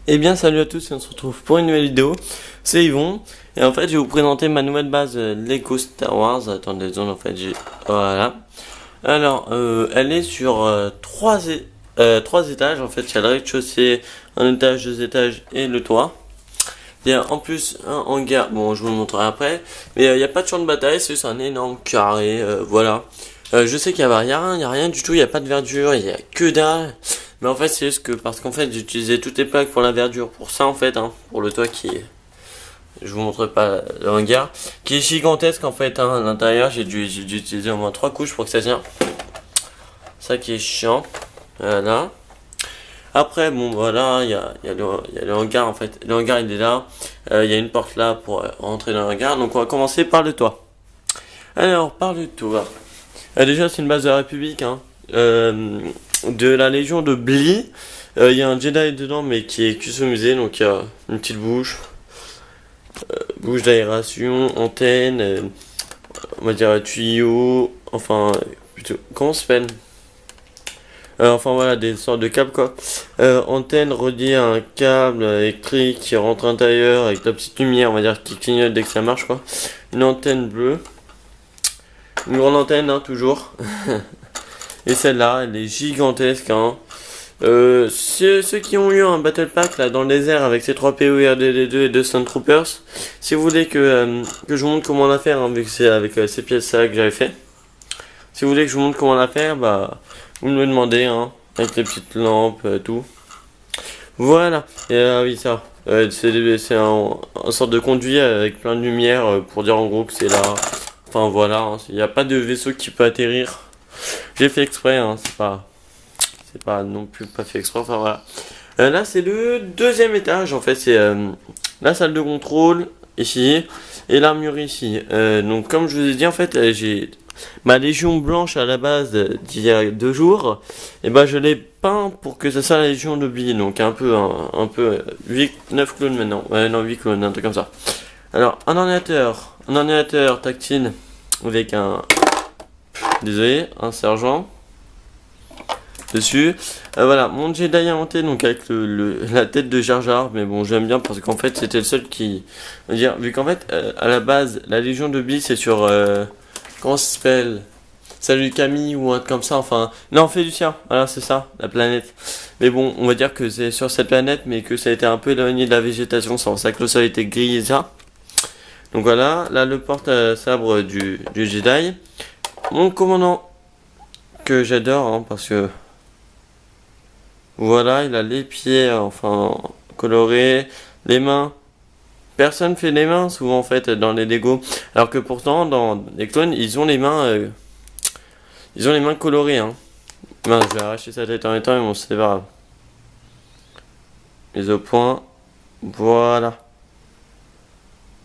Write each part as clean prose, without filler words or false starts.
Eh bien salut à tous et on se retrouve pour une nouvelle vidéo, c'est Yvon et en fait je vais vous présenter ma nouvelle base Lego Star Wars. Attendez deux secondes, en fait voilà. Alors elle est sur trois étages en fait, il y a le rez-de-chaussée, un étage, deux étages et le toit. Il y a en plus un hangar, bon je vous le montrerai après, mais il n'y a pas de champ de bataille, c'est juste un énorme carré, voilà. Je sais qu'il y a rien du tout, il n'y a pas de verdure, il y a que dalle. Mais en fait c'est juste que parce qu'en fait j'utilisais toutes les plaques pour la verdure, pour ça en fait, hein, pour le toit qui est, je vous montre pas le hangar, qui est gigantesque en fait, hein, à l'intérieur j'ai dû utiliser au moins trois couches pour que ça tienne. Ça qui est chiant, voilà. Après, bon, voilà, il y a le hangar en fait. Le hangar il est là. Il y a une porte là pour rentrer dans le hangar. Donc on va commencer par le toit. Alors, par le toit. Déjà, c'est une base de la République, hein. De la Légion de Bly. Il y a un Jedi dedans, mais qui est customisé. Donc il y a une petite bouche. Bouche d'aération, antenne, on va dire tuyau. Enfin, plutôt. Comment ça s'appelle? Enfin voilà, des sortes de câbles quoi. Antenne reliée à un câble électrique qui rentre à l'intérieur avec la petite lumière, on va dire, qui clignote dès que ça marche quoi. Une antenne bleue. Une grande antenne, hein, toujours. Et celle-là, elle est gigantesque, hein. Ceux qui ont eu un Battle Pack là dans le désert avec ces 3 PO, RDD2 et 2 Stone Troopers, si vous voulez que je vous montre comment la faire, hein, vu que c'est avec ces pièces là que j'avais fait. Si vous voulez que je vous montre comment la faire, bah vous me le demandez, hein, avec les petites lampes, tout. Voilà. Et oui, ça. C'est un sorte de conduit avec plein de lumière pour dire en gros que c'est là. Enfin voilà, hein, il n'y a pas de vaisseau qui peut atterrir. J'ai fait exprès, hein, c'est pas non plus pas fait exprès. Enfin voilà. Là c'est le deuxième étage en fait, c'est la salle de contrôle ici et l'armurerie ici. Donc comme je vous ai dit en fait, j'ai ma Légion blanche à la base d'il y a 2 jours, et ben je l'ai peint pour que ça soit la Légion de Bly, donc un peu 8, 9 clones maintenant, ouais non 8 clones, un truc comme ça. Alors un ordinateur tactile avec un sergent dessus. Voilà, mon Jedi inventé donc avec la tête de Jar Jar, mais bon j'aime bien parce qu'en fait c'était le seul qui, on va dire, vu qu'en fait à la base la Légion de Bly c'est sur comment ça s'appelle? Salut Camille ou un truc comme ça, enfin. Non, Félucien, voilà, c'est ça, la planète. Mais bon, on va dire que c'est sur cette planète, mais que ça a été un peu éloigné de la végétation, c'est pour ça que le sol a été gris et ça. Donc voilà, là le porte-sabre du Jedi. Mon commandant, que j'adore, hein, parce que. Voilà, il a les pieds, enfin, colorés, les mains. Personne fait les mains souvent en fait dans les Lego, alors que pourtant dans les clones ils ont les mains. Ils ont les mains colorées, hein. Mince, je vais arracher sa tête en même temps, mais bon, c'est pas grave. Les au point. Voilà.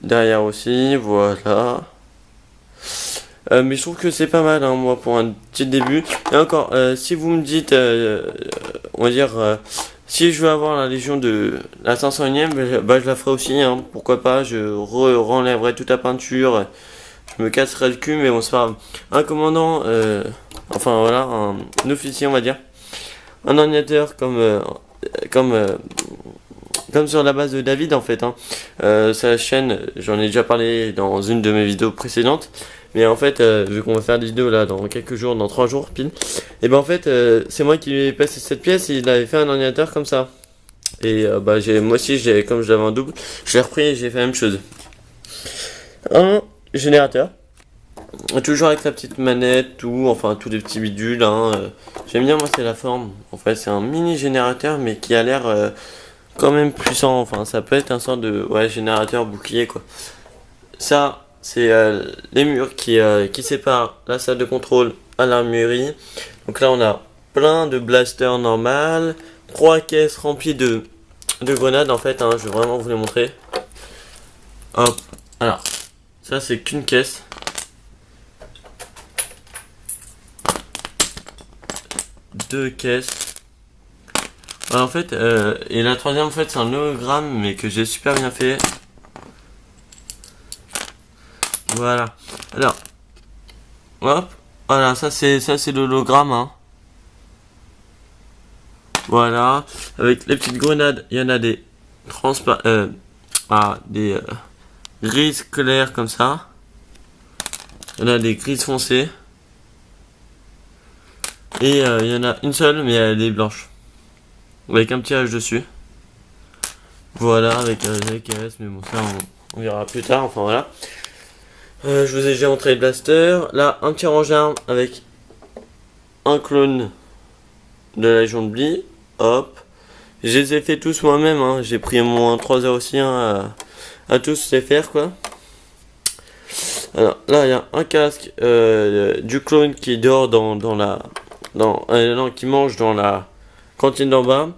Derrière aussi, voilà. Mais je trouve que c'est pas mal, hein, moi, pour un petit début. Et encore, si vous me dites, on va dire, si je veux avoir la Légion de la 501ème, bah, je la ferai aussi, hein. Pourquoi pas, je renlèverai toute la peinture. Je me casserai le cul, mais bon, c'est pas grave. Un commandant, enfin voilà, un officier, on va dire. Un ordinateur comme, comme sur la base de David, en fait. Hein. Sa chaîne, j'en ai déjà parlé dans une de mes vidéos précédentes. Mais en fait, vu qu'on va faire des vidéos là dans quelques jours, dans 3 jours pile, et ben en fait, c'est moi qui lui ai passé cette pièce et il avait fait un ordinateur comme ça. Et bah, moi aussi, comme je l'avais en double, je l'ai repris et j'ai fait la même chose. Un générateur. Toujours avec la petite manette, tout, enfin tous les petits bidules. Hein, j'aime bien, moi, c'est la forme. En fait, c'est un mini générateur, mais qui a l'air quand même puissant. Enfin, ça peut être un sort de générateur bouclier, quoi. Ça, c'est les murs qui séparent la salle de contrôle à l'armurerie. Donc là, on a plein de blasters normales, 3 caisses remplies de grenades, en fait. Hein, je vais vraiment vous les montrer. Hop, alors, ça, c'est qu'une caisse. Deux caisses. Alors, en fait, et la troisième en fait c'est un hologramme mais que j'ai super bien fait. Voilà. Alors, hop, voilà, ça c'est l'hologramme. Hein. Voilà, avec les petites grenades, il y en a des grises claires comme ça. Il y en a des grises foncées. Et il y en a une seule, mais elle est blanche. Avec un petit H dessus. Voilà, avec AS, mais bon, ça on verra plus tard, enfin voilà. Je vous ai déjà montré le blaster. Là, un petit range d'armes avec un clone de la Légion de Bly. Hop. Je les ai fait tous moi-même, hein. J'ai pris au moins 3 heures aussi hein, à tous les faire, quoi. Alors là, il y a un casque du clone qui dort qui mange dans la cantine d'en bas.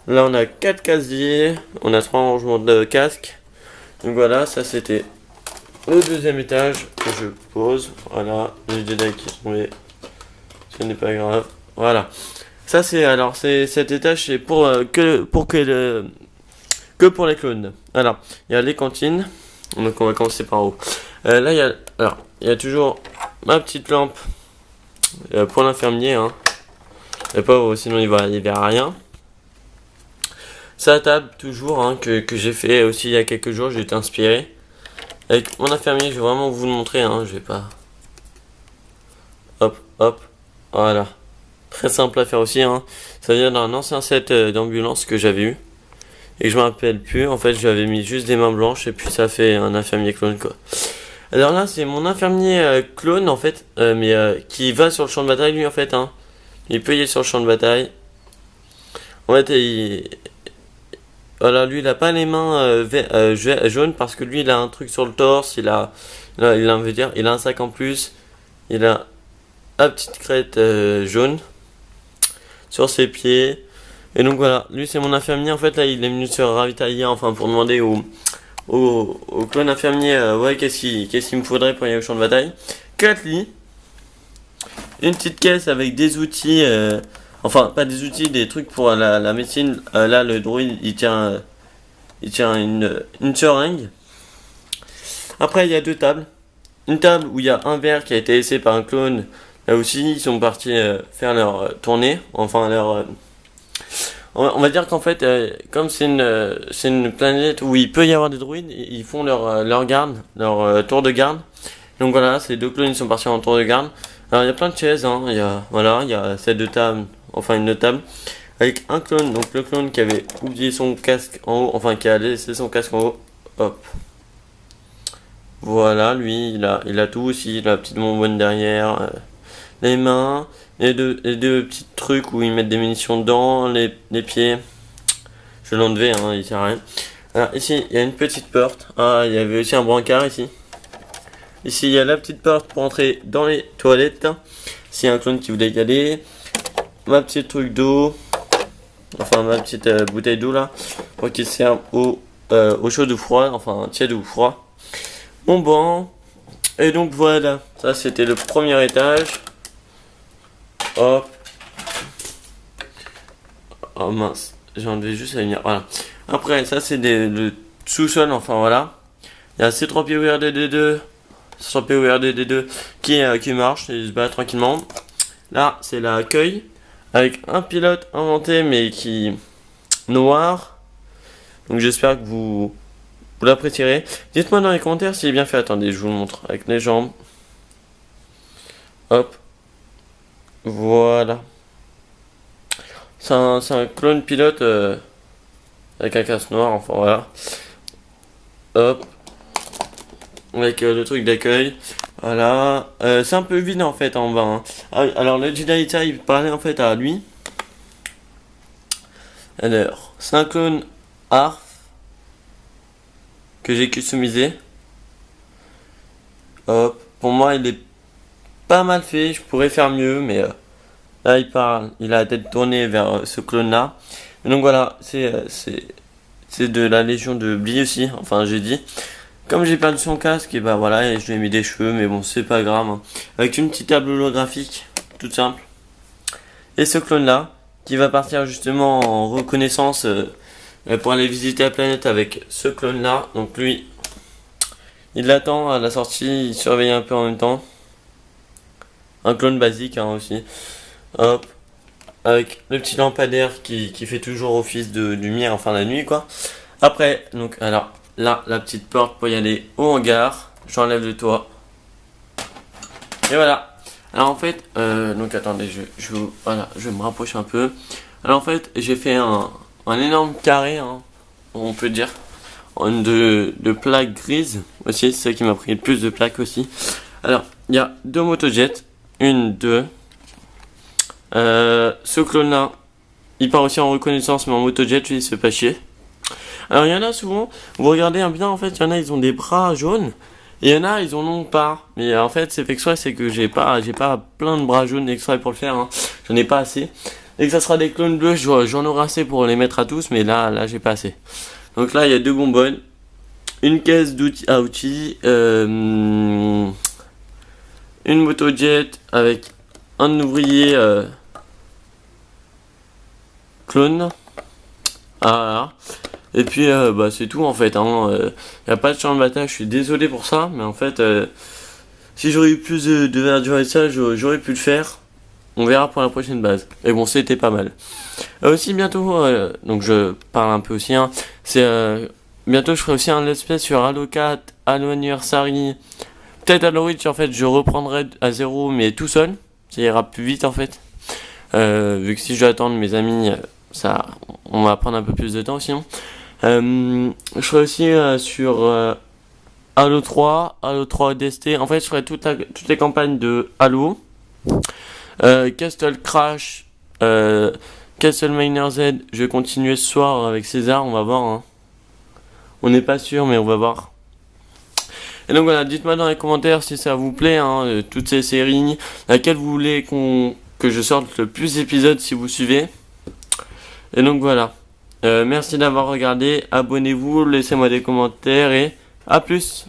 Là, on a 4 casiers, on a 3 rangements de casques. Donc voilà, ça c'était le deuxième étage que je pose. Voilà, les Jedi qui sont tombés. Ce n'est pas grave. Voilà. Ça cet étage c'est que pour les clones. Alors, il y a les cantines. Donc on va commencer par haut. Là il y a toujours ma petite lampe pour l'infirmier hein. Le pauvre sinon il verra rien. Sa table toujours hein, que j'ai fait aussi il y a quelques jours, j'ai été inspiré. Avec mon infirmier, je vais vraiment vous le montrer hein, je vais pas. Hop, hop, voilà. Très simple à faire aussi hein. Ça vient d'un ancien set d'ambulance que j'avais eu. Et que je me rappelle plus, en fait j'avais mis juste des mains blanches et puis ça fait un infirmier clone quoi. Alors là c'est mon infirmier clone en fait, qui va sur le champ de bataille lui en fait hein. Il peut y aller sur le champ de bataille. En fait voilà, lui il a pas les mains jaunes parce que lui il a un truc sur le torse, il a un sac en plus, il a une petite crête jaune sur ses pieds. Et donc voilà, lui c'est mon infirmier, en fait là il est venu se ravitailler, enfin pour demander au clone infirmier ouais qu'est-ce qu'il me faudrait pour aller au champ de bataille. 4 lits, une petite caisse avec des outils, enfin pas des outils, des trucs pour la médecine. Là le droïde il tient une seringue. Après il y a 2 tables, une table où il y a un verre qui a été laissé par un clone. Là aussi ils sont partis faire leur tournée, enfin leur on va dire qu'en fait, comme c'est une planète où il peut y avoir des droïdes, ils font leur garde, leur tour de garde. Donc voilà, ces 2 clones ils sont partis en tour de garde. Alors il y a plein de chaises, hein. Il y a ces 2 tables, enfin une table avec un clone, donc le clone qui avait oublié son casque en haut, enfin qui a laissé son casque en haut. Hop. Voilà, lui il a tout aussi, la petite bonbonne derrière, les mains. Les deux petits trucs où ils mettent des munitions dedans, les pieds. Je vais l'enlever, hein, il sert à rien. Alors ici, il y a une petite porte. Ah, il y avait aussi un brancard ici. Ici, il y a la petite porte pour entrer dans les toilettes. S'il y a un clone qui voulait y aller. Ma petite truc d'eau. Enfin, ma petite bouteille d'eau là. Pour qu'il serve au chaud ou froid. Enfin, tiède ou froid. Mon banc. Et donc voilà. Ça, c'était le premier étage. Hop. Oh mince, j'ai enlevé juste la lumière. Voilà. Après, ça c'est le sous-sol, enfin voilà. Il y a C3PO RDD2, C3PO RDD2 qui marche et se bat tranquillement. Là, c'est l'accueil avec un pilote inventé mais qui noir. Donc j'espère que vous l'apprécierez. Dites-moi dans les commentaires s'il est bien fait. Attendez, je vous le montre avec les jambes. Hop. Voilà. C'est un clone pilote avec un casque noir, enfin voilà. Hop. Avec le truc d'accueil. Voilà. C'est un peu vide en fait en bas. Hein. Ah, alors le Jedi il parlait en fait à lui. Alors, c'est un clone ARF que j'ai customisé. Hop. Pour moi il est pas mal fait, je pourrais faire mieux, mais là il parle, il a la tête tournée vers ce clone là. Et donc voilà, c'est de la Légion de Bly aussi, enfin j'ai dit. Comme j'ai perdu son casque, et bah voilà, et je lui ai mis des cheveux, mais bon c'est pas grave. Hein. Avec une petite table holographique, toute simple. Et ce clone là, qui va partir justement en reconnaissance pour aller visiter la planète avec ce clone là. Donc lui, il l'attend à la sortie, il surveille un peu en même temps. Un clone basique hein, aussi. Hop. avec le petit lampadaire qui fait toujours office de lumière en fin de la nuit, quoi. Après, donc, alors, là, la petite porte pour y aller au hangar. J'enlève le toit. Et voilà. Alors, en fait, donc, attendez, voilà, je vais me rapprocher un peu. Alors, en fait, j'ai fait un énorme carré, hein, on peut dire, de plaques grises aussi. C'est ça qui m'a pris le plus de plaques aussi. Alors, il y a 2 motojets. 1, 2. Ce clone-là, il part aussi en reconnaissance, mais en motojet, lui, il se fait pas chier. Alors, il y en a souvent, vous regardez bien, en fait, il y en a, ils ont des bras jaunes, et il y en a, ils en ont pas. Mais en fait, c'est fait exprès, c'est que j'ai pas plein de bras jaunes exprès pour le faire, hein. J'en ai pas assez. Dès que ça sera des clones bleus, j'en aurai assez pour les mettre à tous, mais là, j'ai pas assez. Donc là, il y a 2 bonbonnes, une caisse d'outils à outils, une motojet avec un ouvrier clone. Ah, et puis bah c'est tout en fait, hein. Y a pas de champ de bataille, je suis désolé pour ça, mais en fait si j'aurais eu plus de verdure et ça, j'aurais pu le faire. On verra pour la prochaine base. Et bon, c'était pas mal. Aussi bientôt, donc je parle un peu aussi, hein, c'est bientôt je ferai aussi un let's play sur Halo 4, Halo Anniversary, peut-être Halo Reach. En fait je reprendrai à 0 mais tout seul, ça ira plus vite en fait, vu que si je dois attendre mes amis, ça, on va prendre un peu plus de temps sinon. Je ferai aussi sur Halo 3, Halo 3 ODST. En fait je ferai toutes les campagnes de Halo, Castle Crash, Castle Miner Z. Je vais continuer ce soir avec César, on va voir, hein. On n'est pas sûr mais on va voir. Et donc voilà, dites-moi dans les commentaires si ça vous plaît, hein, toutes ces séries, laquelle vous voulez que je sorte le plus d'épisodes si vous suivez. Et donc voilà, merci d'avoir regardé, abonnez-vous, laissez-moi des commentaires et à plus.